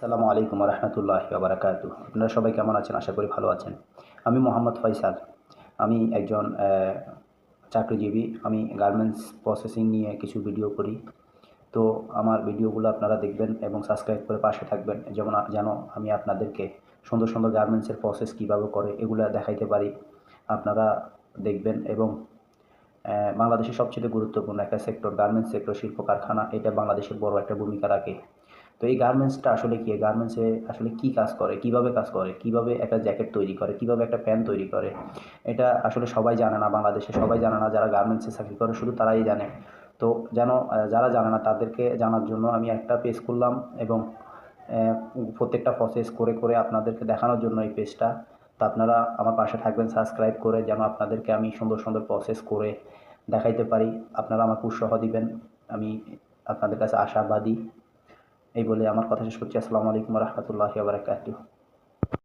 আসসালামু আলাইকুম রহমতুল্লাহি ওয়া বারাকাতুহু। আপনারা সবাই কেমন আছেন? আশা করি ভালো আছেন। আমি মোহাম্মদ ফয়সাল। আমি একজন চাকরিজীবী। আমি গার্মেন্টস প্রসেসিং নিয়ে কিছু ভিডিও করি। তো আমার ভিডিওগুলো আপনারা দেখবেন এবং সাবস্ক্রাইব করে পাশে থাকবেন, যেন আমি আপনাদেরকে সুন্দর সুন্দর গার্মেন্টসের প্রসেস কীভাবে করে এগুলো দেখাইতে পারি। আপনারা দেখবেন এবং বাংলাদেশের সবচেয়ে গুরুত্বপূর্ণ একটা সেক্টর গার্মেন্টস সেক্টর, শিল্প কারখানা, এটা বাংলাদেশের বড় একটা ভূমিকা রাখে। তো এই গার্মেন্টসটা আসলে কি, গার্মেন্টসে আসলে কি কাজ করে, কিভাবে কাজ করে, কিভাবে একটা জ্যাকেট তৈরি করে, কিভাবে একটা প্যান্ট তৈরি করে, এটা আসলে সবাই জানে না। বাংলাদেশে সবাই জানে না, যারা গার্মেন্টসে চাকরি করে শুধু তারাই জানে। তো যেন যারা জানে না তাদেরকে জানার জন্য আমি একটা পেজ করলাম এবং প্রত্যেকটা প্রসেস করে করে আপনাদেরকে দেখানোর জন্য এই পেজটা। তো আপনারা আমার পাশে থাকবেন সাবস্ক্রাইব করে, যেন আপনাদেরকে আমি সুন্দর সুন্দর প্রসেস করে দেখাইতে পারি। আপনারা আমাকে উৎসাহ দিবেন, আমি আপনাদের কাছে আশাবাদী। এই বলে আমার কথা শেষ করছি। আসসালামু আলাইকুম রহমতুল্লাহি ওয়া বারাকাতুহু।